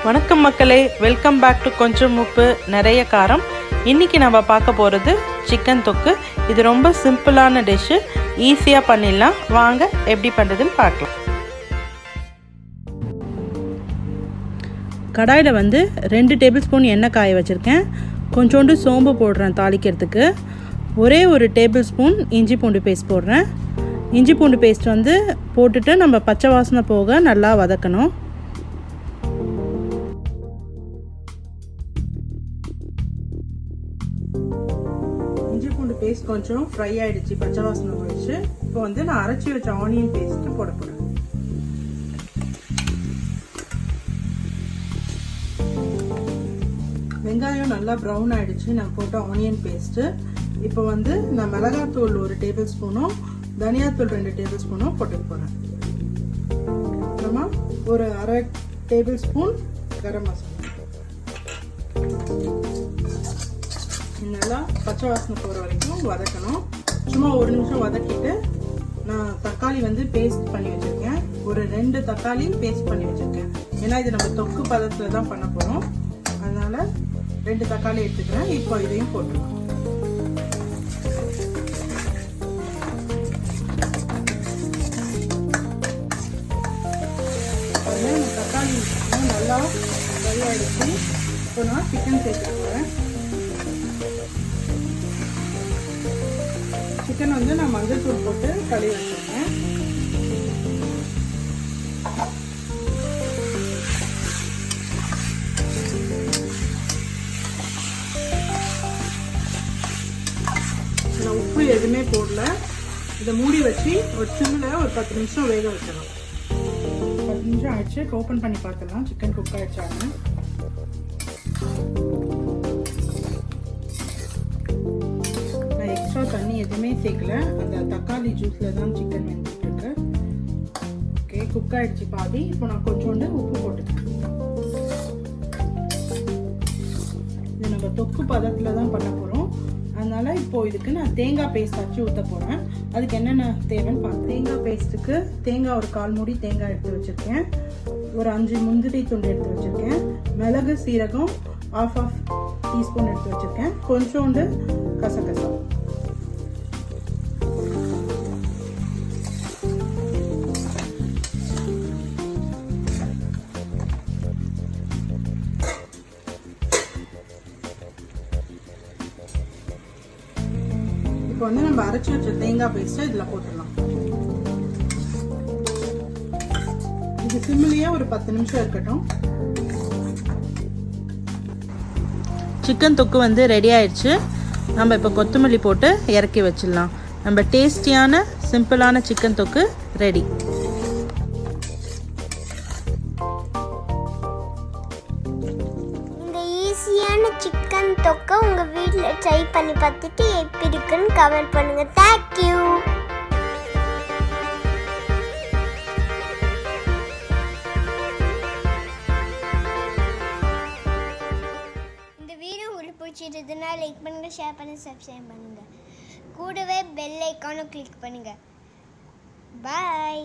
வணக்கம் மக்களே, welcome back to கொஞ்சம் உப்பு நிறைய காரம். இன்றைக்கி நம்ம பார்க்க போகிறது சிக்கன் தொக்கு. இது ரொம்ப சிம்பிளான டிஷ்ஷு, ஈஸியாக பண்ணிடலாம். வாங்க எப்படி பண்ணுறதுன்னு பார்க்கலாம். கடாயில் 2 டேபிள் ஸ்பூன் எண்ணெய் காய வச்சுருக்கேன். கொஞ்சோண்டு சோம்பு போடுறேன் தாளிக்கிறதுக்கு. ஒரே ஒரு டேபிள் ஸ்பூன் இஞ்சி பூண்டு பேஸ்ட் போடுறேன். இஞ்சி பூண்டு பேஸ்ட் போட்டுட்டு நம்ம பச்சை வாசனை போக நல்லா வதக்கணும். இஞ்சி பூண்டு பேஸ்ட் கொஞ்சம் ஃப்ரை ஆகிடுச்சு, பச்சை வாசனை போயிடுச்சு. இப்போ நான் அரைச்சி வச்ச ஆனியன் பேஸ்ட்டு போட போகிறேன். வெங்காயம் நல்லா ப்ரௌன் ஆகிடுச்சு, நான் போட்ட ஆனியன் பேஸ்ட்டு. இப்போ நான் மிளகாத்தூள் 1 டேபிள் ஸ்பூனும் தனியாத்தூள் 2 டேபிள் ஸ்பூனும் போட்டுக்க போகிறேன். அப்புறமா ஒரு அரை டேபிள் ஸ்பூன் கரம் மசாலா. நல்லா பச்சை வாசனை போகிற வரைக்கும் வதக்கணும். சும்மா 1 நிமிஷம் வதக்கிட்டு நான் தக்காளி பேஸ்ட் பண்ணி வச்சுருக்கேன். ஒரு 2 தக்காளி பேஸ்ட் பண்ணி வச்சுருக்கேன். ஏன்னா இது நம்ம தொக்கு பதத்தில் தான் பண்ண போகிறோம், அதனால் 2 தக்காளி எடுத்துக்கிறேன். இப்போ இதையும் போட்டுக்கலாம். தக்காளி நல்லா ஃப்ரை ஆகிடுச்சு. இப்போ நான் சிக்கன் சேர்த்துக்கிறேன். சிக்கன் நான் மஞ்சள் தூள் போட்டு கழுவி வச்சுருக்கேன். நான் உப்பு எதுவுமே போடல. இதை மூடி வச்சு ஒரு சிம்மில் ஒரு 10 நிமிஷம் வேக வச்சிடலாம். 10 நிமிஷம் ஆயிடுச்சு. ஓப்பன் பண்ணி பார்க்கலாம் சிக்கன் குக் ஆயிடுச்சாங்க. நான் எக்ஸ்ட்ரா தண்ணி எதுவுமே சேர்க்கல, அந்த தக்காளி ஜூஸில் தான் சிக்கன் வெந்துட்டுருக்கு. ஓகே, குக் ஆயிடுச்சு பாதி. இப்போ நான் கொஞ்சோண்டு உப்பு போட்டுக்கிறேன். இது நம்ம தொக்கு பதத்தில் தான் பண்ண போகிறோம், அதனால இப்போ இதுக்கு நான் தேங்காய் பேஸ்ட் வச்சு ஊற்ற போகிறேன். அதுக்கு என்னென்ன தேவைன்னு பார்த்து, தேங்காய் பேஸ்ட்டுக்கு தேங்காய் ஒரு 1/4 மூடி தேங்காய் எடுத்து வச்சுருக்கேன். ஒரு 5 முந்திரி துண்டு எடுத்து வச்சுருக்கேன். மிளகு சீரகம் 1/2 டீஸ்பூன் எடுத்து வச்சுருக்கேன். கொஞ்சோண்டு கசகசா. இப்போ நம்ம அரைச்சி வச்ச தேங்காய் பேஸ்ட்டை இதில் போட்டுடலாம். இது சிம்மிலேயே ஒரு 10 நிமிஷம் இருக்கட்டும். சிக்கன் தொக்கு ரெடி ஆயிடுச்சு. நம்ம இப்போ கொத்தமல்லி போட்டு இறக்கி வச்சிடலாம். நம்ம டேஸ்டியான சிம்பிளான சிக்கன் தொக்கு ரெடி. சிக்கன் தொக்க உங்க வீட்ல ட்ரை பண்ணி பார்த்துட்டு எப்படி இருக்குன்னு கமெண்ட் பண்ணுங்க. Thank you. இந்த வீடியோ உங்களுக்கு பிடிச்சிருந்ததுன்னா லைக் பண்ணுங்க, ஷேர் பண்ணுங்க, சப்ஸ்கிரைப் பண்ணுங்க. கூடவே பெல் ஐகானை கிளிக் பண்ணுங்க. Bye.